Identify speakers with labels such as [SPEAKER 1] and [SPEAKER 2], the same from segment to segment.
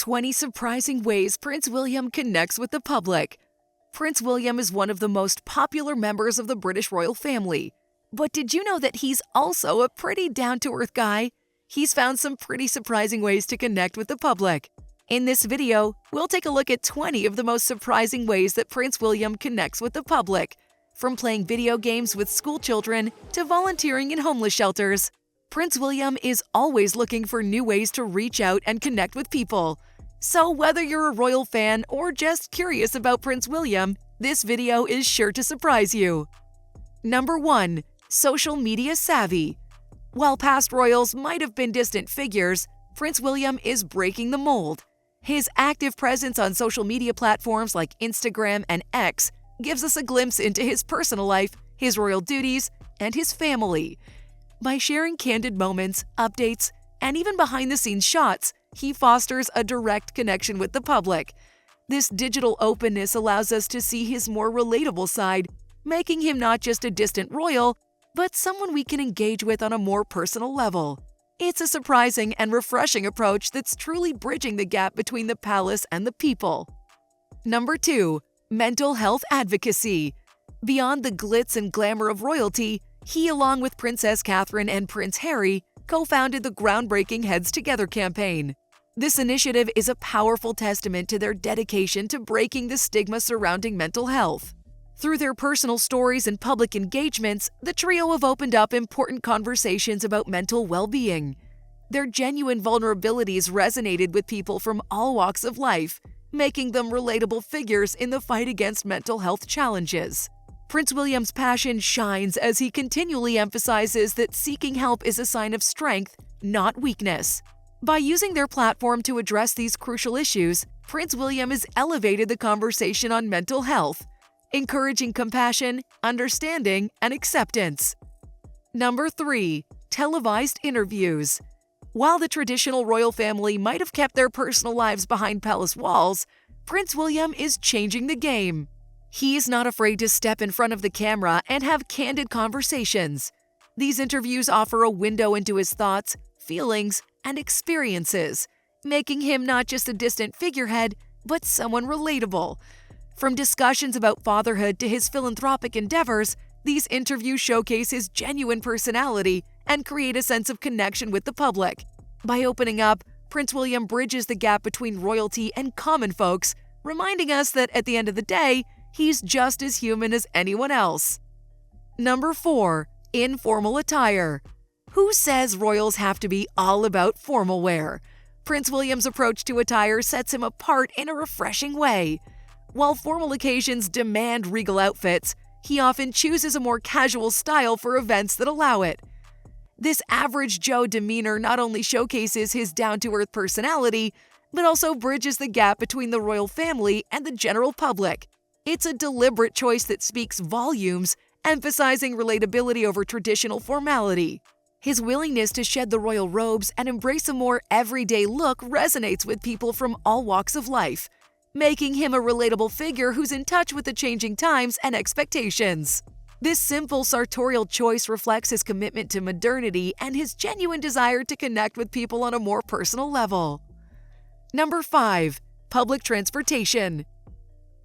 [SPEAKER 1] 20 surprising ways Prince William connects with the public. Prince William is one of the most popular members of the British royal family. But did you know that he's also a pretty down-to-earth guy? He's found some pretty surprising ways to connect with the public. In this video, we'll take a look at 20 of the most surprising ways that Prince William connects with the public. From playing video games with school children to volunteering in homeless shelters, Prince William is always looking for new ways to reach out and connect with people. So whether you're a royal fan or just curious about Prince William, this video is sure to surprise you. Number 1. Social media savvy. While past royals might have been distant figures, Prince William is breaking the mold. His active presence on social media platforms like Instagram and X gives us a glimpse into his personal life, his royal duties, and his family. By sharing candid moments, updates, and even behind-the-scenes shots, he fosters a direct connection with the public. This digital openness allows us to see his more relatable side, making him not just a distant royal, but someone we can engage with on a more personal level. It's a surprising and refreshing approach that's truly bridging the gap between the palace and the people. Number 2. Mental health advocacy. Beyond the glitz and glamour of royalty, he, along with Princess Catherine and Prince Harry, co-founded the groundbreaking Heads Together campaign. This initiative is a powerful testament to their dedication to breaking the stigma surrounding mental health. Through their personal stories and public engagements, the trio have opened up important conversations about mental well-being. Their genuine vulnerabilities resonated with people from all walks of life, making them relatable figures in the fight against mental health challenges. Prince William's passion shines as he continually emphasizes that seeking help is a sign of strength, not weakness. By using their platform to address these crucial issues, Prince William has elevated the conversation on mental health, encouraging compassion, understanding, and acceptance. Number 3. Televised interviews. While the traditional royal family might have kept their personal lives behind palace walls, Prince William is changing the game. He's not afraid to step in front of the camera and have candid conversations. These interviews offer a window into his thoughts, feelings, and experiences, making him not just a distant figurehead, but someone relatable. From discussions about fatherhood to his philanthropic endeavors, these interviews showcase his genuine personality and create a sense of connection with the public. By opening up, Prince William bridges the gap between royalty and common folks, reminding us that at the end of the day, he's just as human as anyone else. Number 4. Informal attire. Who says royals have to be all about formal wear? Prince William's approach to attire sets him apart in a refreshing way. While formal occasions demand regal outfits, he often chooses a more casual style for events that allow it. This average Joe demeanor not only showcases his down-to-earth personality, but also bridges the gap between the royal family and the general public. It's a deliberate choice that speaks volumes, emphasizing relatability over traditional formality. His willingness to shed the royal robes and embrace a more everyday look resonates with people from all walks of life, making him a relatable figure who's in touch with the changing times and expectations. This simple sartorial choice reflects his commitment to modernity and his genuine desire to connect with people on a more personal level. Number 5. Public transportation.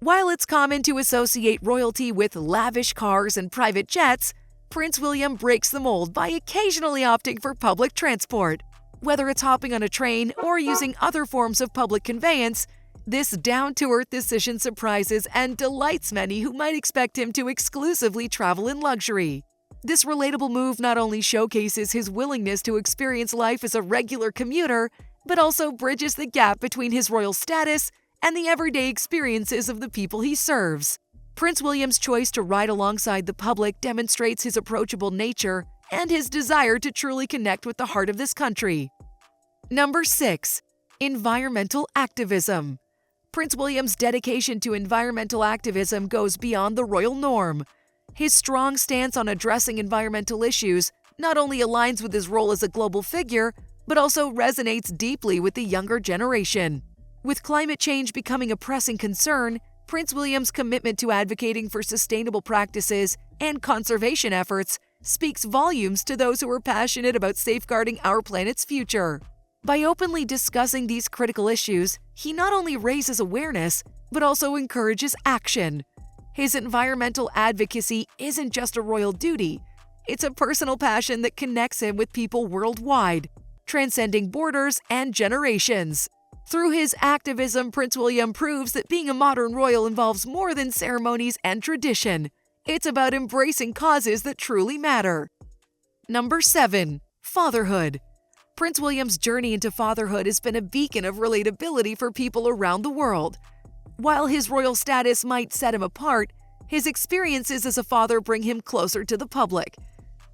[SPEAKER 1] While it's common to associate royalty with lavish cars and private jets, Prince William breaks the mold by occasionally opting for public transport. Whether it's hopping on a train or using other forms of public conveyance, this down-to-earth decision surprises and delights many who might expect him to exclusively travel in luxury. This relatable move not only showcases his willingness to experience life as a regular commuter, but also bridges the gap between his royal status and the everyday experiences of the people he serves. Prince William's choice to ride alongside the public demonstrates his approachable nature and his desire to truly connect with the heart of this country. Number 6. Environmental activism. Prince William's dedication to environmental activism goes beyond the royal norm. His strong stance on addressing environmental issues not only aligns with his role as a global figure, but also resonates deeply with the younger generation. With climate change becoming a pressing concern, Prince William's commitment to advocating for sustainable practices and conservation efforts speaks volumes to those who are passionate about safeguarding our planet's future. By openly discussing these critical issues, he not only raises awareness, but also encourages action. His environmental advocacy isn't just a royal duty, it's a personal passion that connects him with people worldwide, transcending borders and generations. Through his activism, Prince William proves that being a modern royal involves more than ceremonies and tradition. It's about embracing causes that truly matter. Number 7. Fatherhood. Prince William's journey into fatherhood has been a beacon of relatability for people around the world. While his royal status might set him apart, his experiences as a father bring him closer to the public.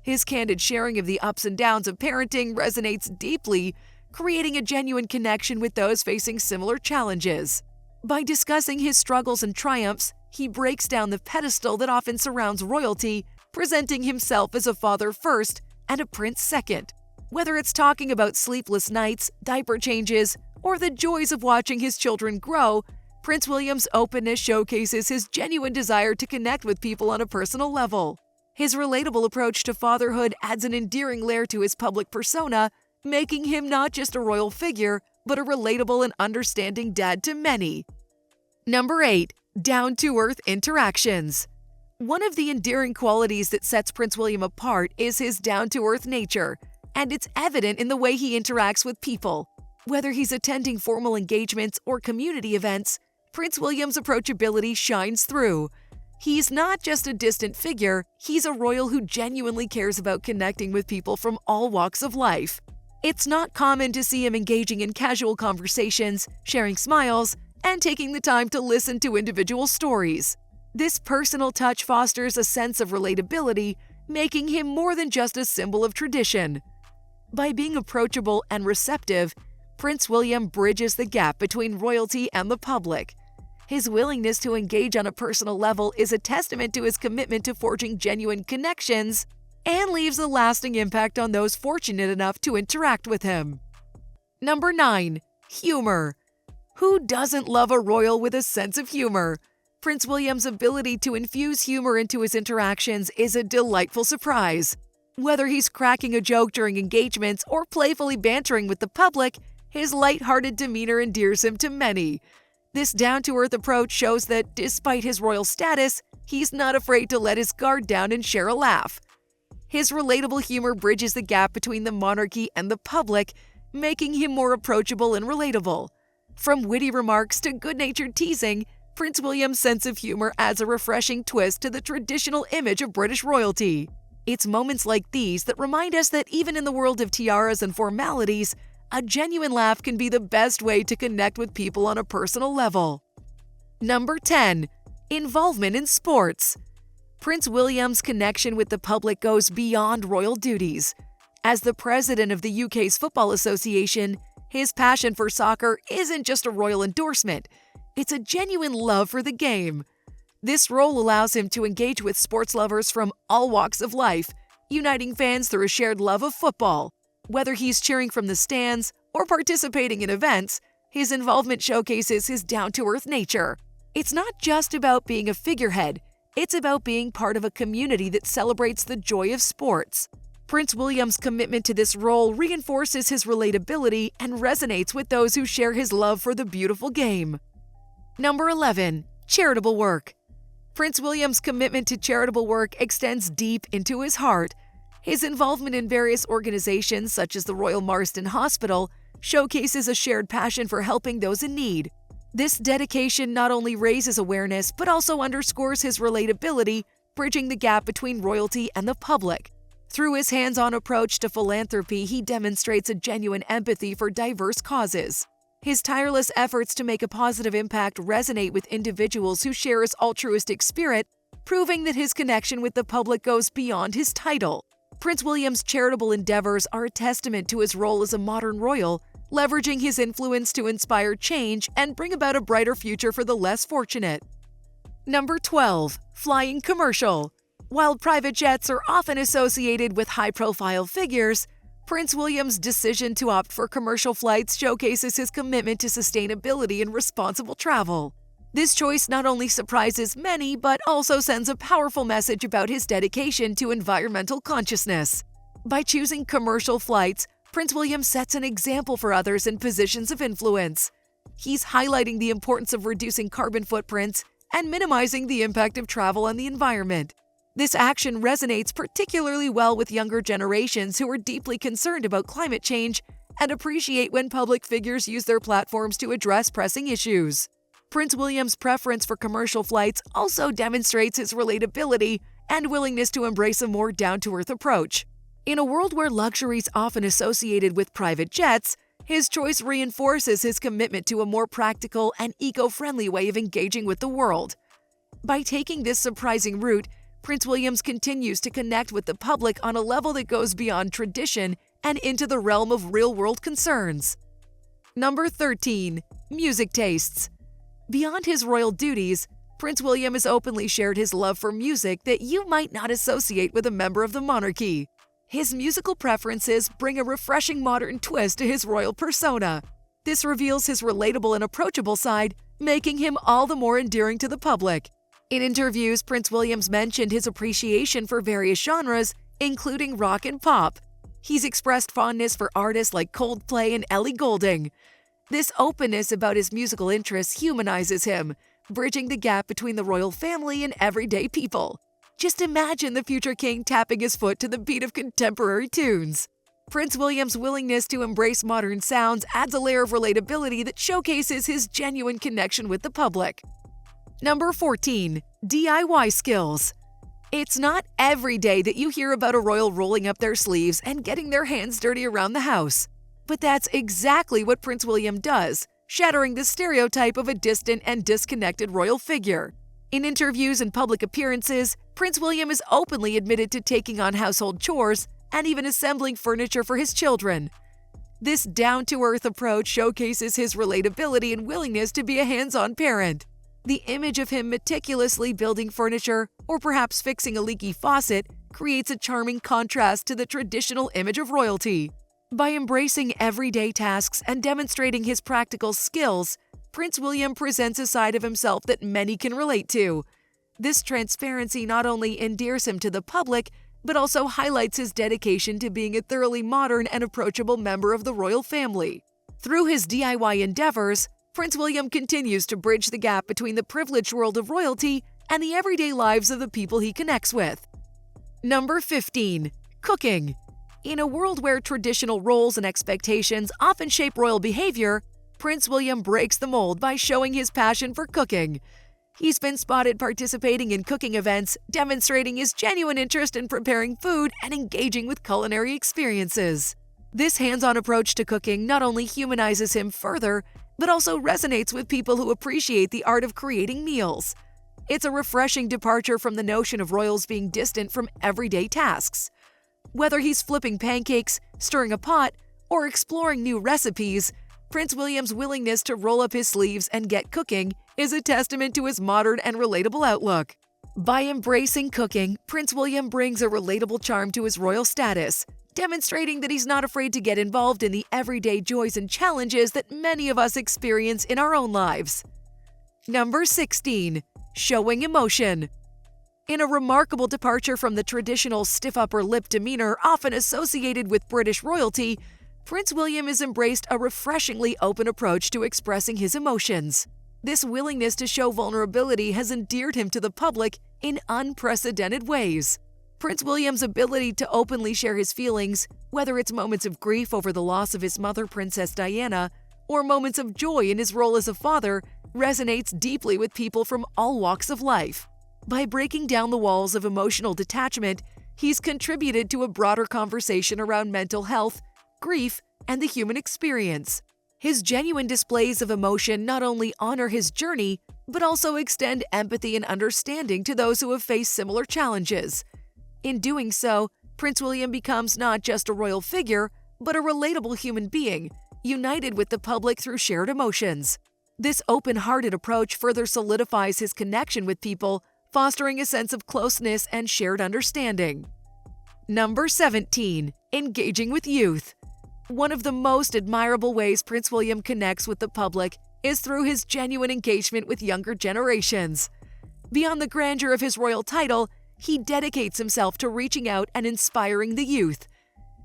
[SPEAKER 1] His candid sharing of the ups and downs of parenting resonates deeply, creating a genuine connection with those facing similar challenges. By discussing his struggles and triumphs, he breaks down the pedestal that often surrounds royalty, presenting himself as a father first and a prince second. Whether it's talking about sleepless nights, diaper changes, or the joys of watching his children grow, Prince William's openness showcases his genuine desire to connect with people on a personal level. His relatable approach to fatherhood adds an endearing layer to his public persona, making him not just a royal figure, but a relatable and understanding dad to many. Number 8. Down-to-earth interactions. One of the endearing qualities that sets Prince William apart is his down-to-earth nature, and it's evident in the way he interacts with people. Whether he's attending formal engagements or community events, Prince William's approachability shines through. He's not just a distant figure, he's a royal who genuinely cares about connecting with people from all walks of life. It's not common to see him engaging in casual conversations, sharing smiles, and taking the time to listen to individual stories. This personal touch fosters a sense of relatability, making him more than just a symbol of tradition. By being approachable and receptive, Prince William bridges the gap between royalty and the public. His willingness to engage on a personal level is a testament to his commitment to forging genuine connections and leaves a lasting impact on those fortunate enough to interact with him. Number 9. Humor. Who doesn't love a royal with a sense of humor? Prince William's ability to infuse humor into his interactions is a delightful surprise. Whether he's cracking a joke during engagements or playfully bantering with the public, his light-hearted demeanor endears him to many. This down-to-earth approach shows that, despite his royal status, he's not afraid to let his guard down and share a laugh. His relatable humor bridges the gap between the monarchy and the public, making him more approachable and relatable. From witty remarks to good-natured teasing, Prince William's sense of humor adds a refreshing twist to the traditional image of British royalty. It's moments like these that remind us that even in the world of tiaras and formalities, a genuine laugh can be the best way to connect with people on a personal level. Number 10. Involvement in sports. Prince William's connection with the public goes beyond royal duties. As the president of the UK's Football Association, his passion for soccer isn't just a royal endorsement, it's a genuine love for the game. This role allows him to engage with sports lovers from all walks of life, uniting fans through a shared love of football. Whether he's cheering from the stands or participating in events, his involvement showcases his down-to-earth nature. It's not just about being a figurehead, it's about being part of a community that celebrates the joy of sports. Prince William's commitment to this role reinforces his relatability and resonates with those who share his love for the beautiful game. Number 11. Charitable work. Prince William's commitment to charitable work extends deep into his heart. His involvement in various organizations such as the Royal Marsden Hospital showcases a shared passion for helping those in need. This dedication not only raises awareness but also underscores his relatability, bridging the gap between royalty and the public. Through his hands-on approach to philanthropy, he demonstrates a genuine empathy for diverse causes. His tireless efforts to make a positive impact resonate with individuals who share his altruistic spirit, proving that his connection with the public goes beyond his title. Prince William's charitable endeavors are a testament to his role as a modern royal, leveraging his influence to inspire change and bring about a brighter future for the less fortunate. Number 12. Flying commercial. While private jets are often associated with high-profile figures, Prince William's decision to opt for commercial flights showcases his commitment to sustainability and responsible travel. This choice not only surprises many, but also sends a powerful message about his dedication to environmental consciousness. By choosing commercial flights, Prince William sets an example for others in positions of influence. He's highlighting the importance of reducing carbon footprints and minimizing the impact of travel on the environment. This action resonates particularly well with younger generations who are deeply concerned about climate change and appreciate when public figures use their platforms to address pressing issues. Prince William's preference for commercial flights also demonstrates his relatability and willingness to embrace a more down-to-earth approach. In a world where luxury is often associated with private jets, his choice reinforces his commitment to a more practical and eco-friendly way of engaging with the world. By taking this surprising route, Prince William continues to connect with the public on a level that goes beyond tradition and into the realm of real-world concerns. Number 13. Music tastes. Beyond his royal duties, Prince William has openly shared his love for music that you might not associate with a member of the monarchy. His musical preferences bring a refreshing modern twist to his royal persona. This reveals his relatable and approachable side, making him all the more endearing to the public. In interviews, Prince William's mentioned his appreciation for various genres, including rock and pop. He's expressed fondness for artists like Coldplay and Ellie Goulding. This openness about his musical interests humanizes him, bridging the gap between the royal family and everyday people. Just imagine the future king tapping his foot to the beat of contemporary tunes. Prince William's willingness to embrace modern sounds adds a layer of relatability that showcases his genuine connection with the public. Number 14. DIY skills. It's not every day that you hear about a royal rolling up their sleeves and getting their hands dirty around the house. But that's exactly what Prince William does, shattering the stereotype of a distant and disconnected royal figure. In interviews and public appearances, Prince William is openly admitted to taking on household chores and even assembling furniture for his children. This down-to-earth approach showcases his relatability and willingness to be a hands-on parent. The image of him meticulously building furniture or perhaps fixing a leaky faucet creates a charming contrast to the traditional image of royalty. By embracing everyday tasks and demonstrating his practical skills, Prince William presents a side of himself that many can relate to. This transparency not only endears him to the public, but also highlights his dedication to being a thoroughly modern and approachable member of the royal family. Through his DIY endeavors, Prince William continues to bridge the gap between the privileged world of royalty and the everyday lives of the people he connects with. Number 15. Cooking. In a world where traditional roles and expectations often shape royal behavior, Prince William breaks the mold by showing his passion for cooking. He's been spotted participating in cooking events, demonstrating his genuine interest in preparing food and engaging with culinary experiences. This hands-on approach to cooking not only humanizes him further, but also resonates with people who appreciate the art of creating meals. It's a refreshing departure from the notion of royals being distant from everyday tasks. Whether he's flipping pancakes, stirring a pot, or exploring new recipes, Prince William's willingness to roll up his sleeves and get cooking is a testament to his modern and relatable outlook. By embracing cooking, Prince William brings a relatable charm to his royal status, demonstrating that he's not afraid to get involved in the everyday joys and challenges that many of us experience in our own lives. Number 16. Showing emotion. In a remarkable departure from the traditional stiff upper lip demeanor often associated with British royalty, Prince William has embraced a refreshingly open approach to expressing his emotions. This willingness to show vulnerability has endeared him to the public in unprecedented ways. Prince William's ability to openly share his feelings, whether it's moments of grief over the loss of his mother, Princess Diana, or moments of joy in his role as a father, resonates deeply with people from all walks of life. By breaking down the walls of emotional detachment, he's contributed to a broader conversation around mental health, grief, and the human experience. His genuine displays of emotion not only honor his journey, but also extend empathy and understanding to those who have faced similar challenges. In doing so, Prince William becomes not just a royal figure, but a relatable human being, united with the public through shared emotions. This open-hearted approach further solidifies his connection with people, fostering a sense of closeness and shared understanding. Number 17. Engaging with youth. One of the most admirable ways Prince William connects with the public is through his genuine engagement with younger generations. Beyond the grandeur of his royal title, he dedicates himself to reaching out and inspiring the youth.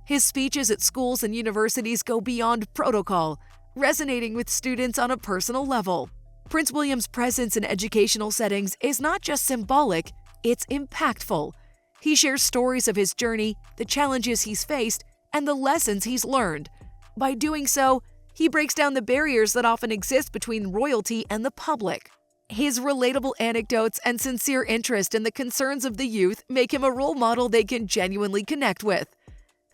[SPEAKER 1] His speeches at schools and universities go beyond protocol, resonating with students on a personal level. Prince William's presence in educational settings is not just symbolic, it's impactful. He shares stories of his journey, the challenges he's faced, and the lessons he's learned. By doing so, he breaks down the barriers that often exist between royalty and the public. His relatable anecdotes and sincere interest in the concerns of the youth make him a role model they can genuinely connect with.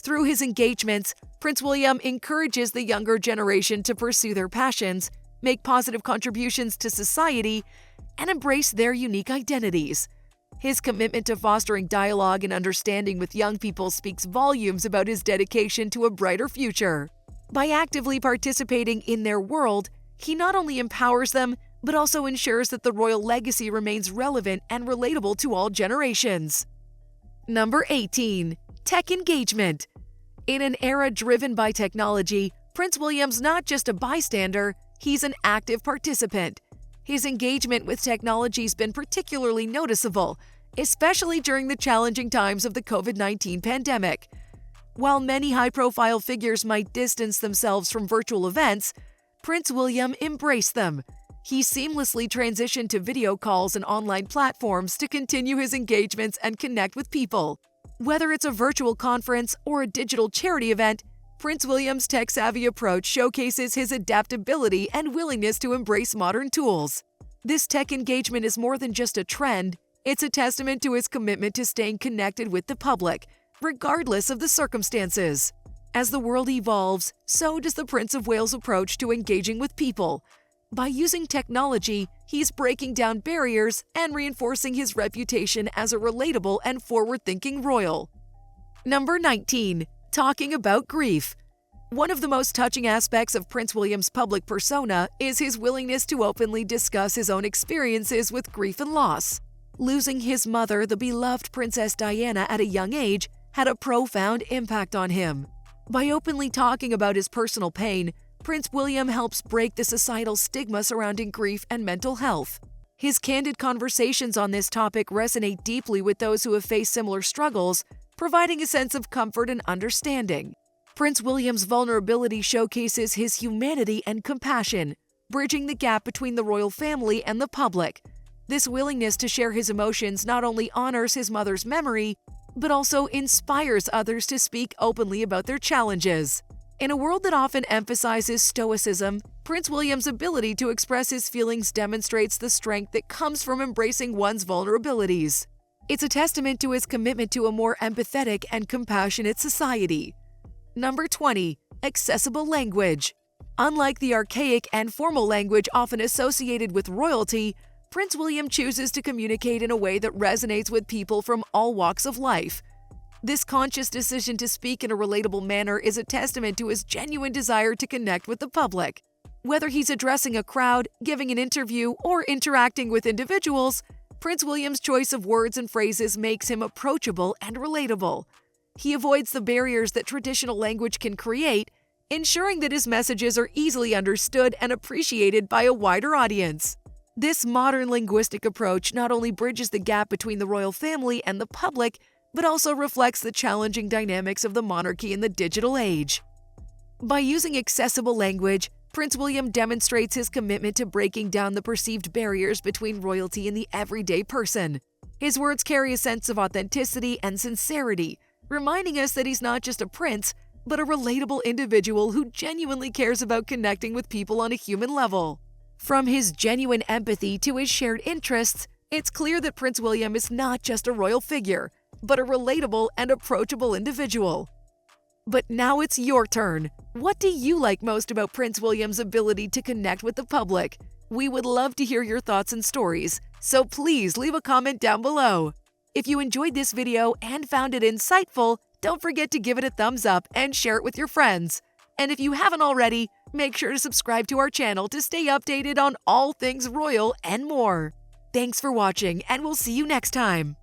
[SPEAKER 1] Through his engagements, Prince William encourages the younger generation to pursue their passions, make positive contributions to society, and embrace their unique identities. His commitment to fostering dialogue and understanding with young people speaks volumes about his dedication to a brighter future. By actively participating in their world, he not only empowers them, but also ensures that the royal legacy remains relevant and relatable to all generations. Number 18. Tech engagement. In an era driven by technology, Prince William's not just a bystander, he's an active participant. His engagement with technology's been particularly noticeable, especially during the challenging times of the COVID-19 pandemic. While many high-profile figures might distance themselves from virtual events, Prince William embraced them. He seamlessly transitioned to video calls and online platforms to continue his engagements and connect with people. Whether it's a virtual conference or a digital charity event, Prince William's tech-savvy approach showcases his adaptability and willingness to embrace modern tools. This tech engagement is more than just a trend, it's a testament to his commitment to staying connected with the public, regardless of the circumstances. As the world evolves, so does the Prince of Wales' approach to engaging with people. By using technology, he's breaking down barriers and reinforcing his reputation as a relatable and forward-thinking royal. Number 19. Talking about grief. One of the most touching aspects of Prince William's public persona is his willingness to openly discuss his own experiences with grief and loss. Losing his mother, the beloved Princess Diana, at a young age had a profound impact on him. By openly talking about his personal pain, Prince William helps break the societal stigma surrounding grief and mental health. His candid conversations on this topic resonate deeply with those who have faced similar struggles, providing a sense of comfort and understanding. Prince William's vulnerability showcases his humanity and compassion, bridging the gap between the royal family and the public. This willingness to share his emotions not only honors his mother's memory, but also inspires others to speak openly about their challenges. In a world that often emphasizes stoicism, Prince William's ability to express his feelings demonstrates the strength that comes from embracing one's vulnerabilities. It's a testament to his commitment to a more empathetic and compassionate society. Number 20. Accessible language. Unlike the archaic and formal language often associated with royalty, Prince William chooses to communicate in a way that resonates with people from all walks of life. This conscious decision to speak in a relatable manner is a testament to his genuine desire to connect with the public. Whether he's addressing a crowd, giving an interview, or interacting with individuals, Prince William's choice of words and phrases makes him approachable and relatable. He avoids the barriers that traditional language can create, ensuring that his messages are easily understood and appreciated by a wider audience. This modern linguistic approach not only bridges the gap between the royal family and the public, but also reflects the challenging dynamics of the monarchy in the digital age. By using accessible language, Prince William demonstrates his commitment to breaking down the perceived barriers between royalty and the everyday person. His words carry a sense of authenticity and sincerity, reminding us that he's not just a prince, but a relatable individual who genuinely cares about connecting with people on a human level. From his genuine empathy to his shared interests, it's clear that Prince William is not just a royal figure, but a relatable and approachable individual. But now it's your turn. What do you like most about Prince William's ability to connect with the public? We would love to hear your thoughts and stories, so please leave a comment down below. If you enjoyed this video and found it insightful, don't forget to give it a thumbs up and share it with your friends. And if you haven't already, make sure to subscribe to our channel to stay updated on all things royal and more. Thanks for watching, and we'll see you next time.